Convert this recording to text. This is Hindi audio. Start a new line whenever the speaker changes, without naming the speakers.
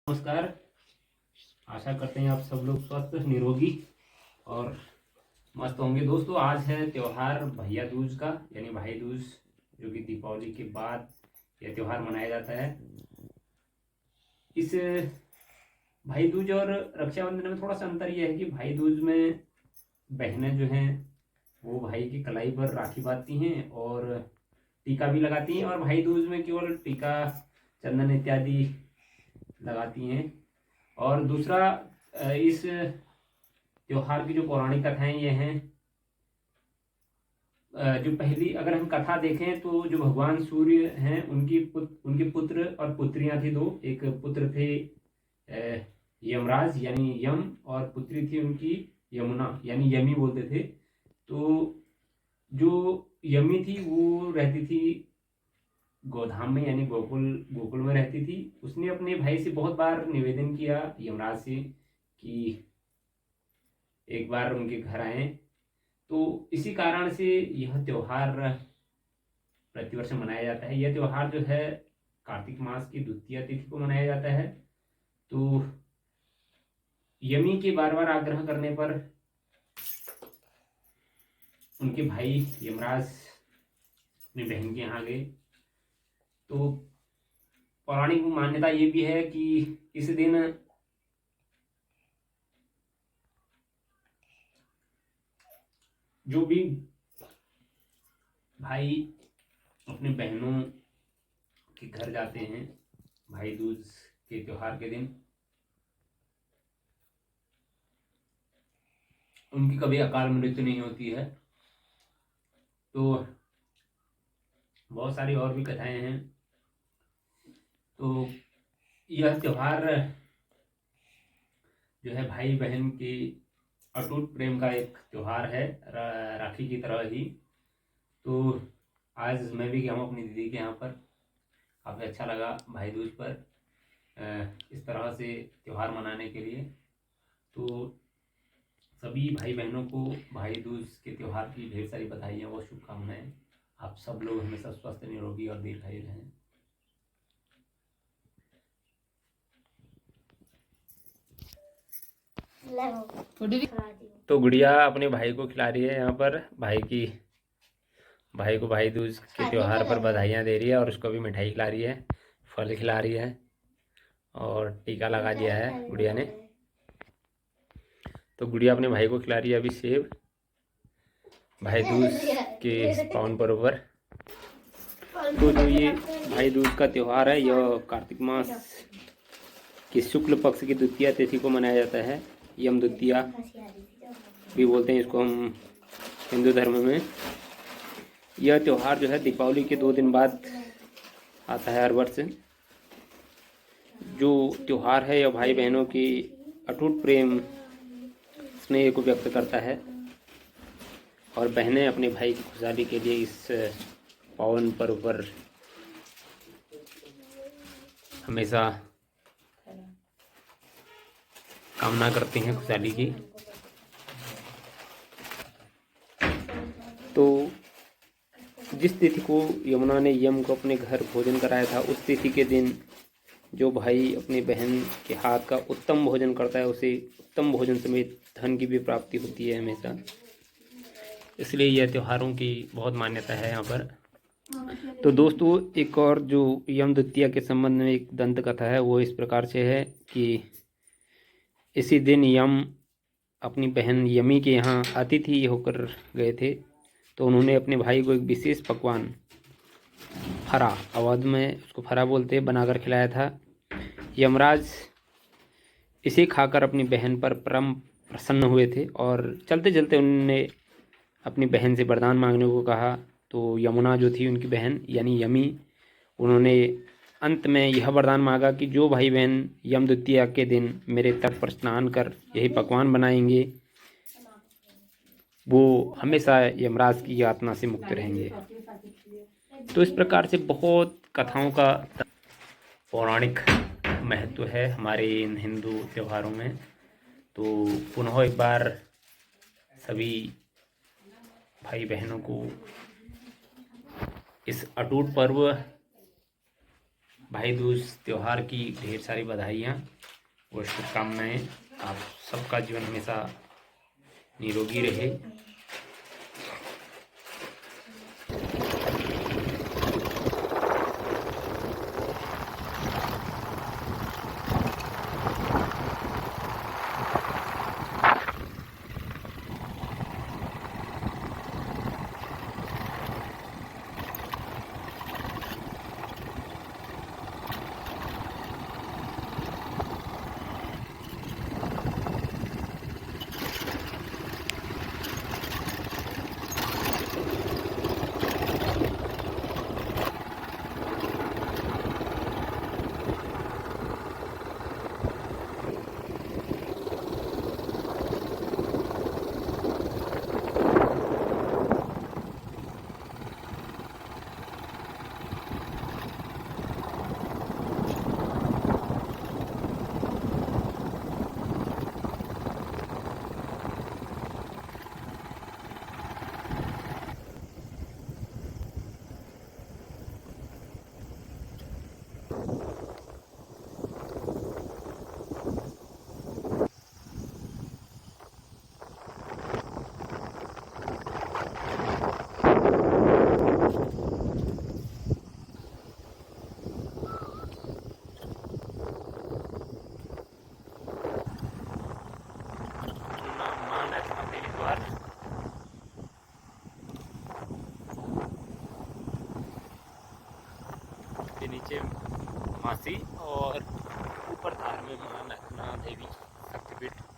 नमस्कार। आशा करते हैं आप सब लोग स्वस्थ निरोगी और मस्त होंगे। दोस्तों, आज है त्यौहार भैया दूज का, यानी भाई दूज, जो कि दीपावली के बाद यह त्यौहार मनाया जाता है। इस भाई दूज और रक्षाबंधन में थोड़ा सा अंतर यह है कि भाई दूज में बहनें जो हैं वो भाई की कलाई पर राखी बांधती हैं और टीका भी लगाती हैं, और भाई दूज में केवल टीका, चंदन इत्यादि लगाती हैं। और दूसरा, इस त्योहार की जो पौराणिक कथाएं ये हैं, जो पहली अगर हम कथा देखें तो जो भगवान सूर्य हैं उनके पुत्र और पुत्रियां थी दो। एक पुत्र थे यमराज यानी यम, और पुत्री थी उनकी यमुना यानी यमी बोलते थे। तो जो यमी थी वो रहती थी गोधाम में यानी गोकुल गोकुल में रहती थी। उसने अपने भाई से बहुत बार निवेदन किया यमराज से कि एक बार उनके घर आए। तो इसी कारण से यह त्योहार प्रतिवर्ष मनाया जाता है। यह त्योहार जो है कार्तिक मास की द्वितीय तिथि को मनाया जाता है। तो यमी के बार बार आग्रह करने पर उनके भाई यमराज अपनी बहन के यहाँ गए। तो पौराणिक मान्यता ये भी है कि इस दिन जो भी भाई अपने बहनों के घर जाते हैं भाई दूज के त्योहार के दिन, उनकी कभी अकाल मृत्यु नहीं होती है। तो बहुत सारी और भी कथाएं हैं। तो यह त्योहार जो है भाई बहन की अटूट प्रेम का एक त्योहार है, राखी की तरह ही। तो आज मैं भी गया हूँ अपनी दीदी के यहाँ पर। काफ़ी अच्छा लगा भाई दूज पर इस तरह से त्योहार मनाने के लिए। तो सभी भाई बहनों को भाई दूज के त्योहार की ढेर सारी बधाइयाँ और शुभकामनाएं। आप सब लोग हमेशा स्वस्थ निरोगी और दीर्घायु रहें। तो गुड़िया अपने भाई को खिला रही है यहाँ पर, भाई को भाई दूज के त्योहार पर बधाइयाँ दे रही है, और उसको भी मिठाई खिला रही है, फल खिला रही है, और टीका लगा दिया है गुड़िया ने। तो गुड़िया अपने भाई को खिला रही है अभी सेब, भाई दूज के पावन पर्व पर। तो जो ये भाई दूज का त्योहार है यह कार्तिक मास की शुक्ल पक्ष की द्वितीय तिथि को मनाया जाता है। यम द्वितीया भी बोलते हैं इसको हम हिंदू धर्म में। यह त्यौहार जो है दीपावली के 2 दिन बाद आता है हर वर्ष। जो त्यौहार है यह भाई बहनों की अटूट प्रेम स्नेह को व्यक्त करता है, और बहनें अपने भाई की खुशहाली के लिए इस पावन पर्व पर हमेशा कामना करती हैं खुशहाली की। तो जिस तिथि को यमुना ने यम को अपने घर भोजन कराया था, उस तिथि के दिन जो भाई अपनी बहन के हाथ का उत्तम भोजन करता है उसे उत्तम भोजन समेत धन की भी प्राप्ति होती है हमेशा। इसलिए यह त्योहारों की बहुत मान्यता है यहाँ पर। तो दोस्तों, एक और जो यम द्वितीया के संबंध में एक दंत कथा है वो इस प्रकार से है कि इसी दिन यम अपनी बहन यमी के यहाँ अतिथि होकर गए थे। तो उन्होंने अपने भाई को एक विशेष पकवान फरा, अवध में उसको फरा बोलते, बनाकर खिलाया था। यमराज इसे खाकर अपनी बहन पर परम प्रसन्न हुए थे, और चलते चलते उन्होंने अपनी बहन से वरदान मांगने को कहा। तो यमुना जो थी उनकी बहन यानी यमी, उन्होंने अंत में यह वरदान मांगा कि जो भाई बहन यम द्वितीया के दिन मेरे तट पर स्नान कर यही पकवान बनाएंगे वो हमेशा यमराज की यातना से मुक्त रहेंगे। तो इस प्रकार से बहुत कथाओं का पौराणिक महत्व है हमारे इन हिंदू त्योहारों में। तो पुनः एक बार सभी भाई बहनों को इस अटूट पर्व भाई दूज त्योहार की ढेर सारी बधाइयाँ। वो शुभकामनाएं। आप सबका जीवन हमेशा निरोगी रहे। के नीचे मासी और ऊपर धार में मां नखना देवी शक्तिपीठ।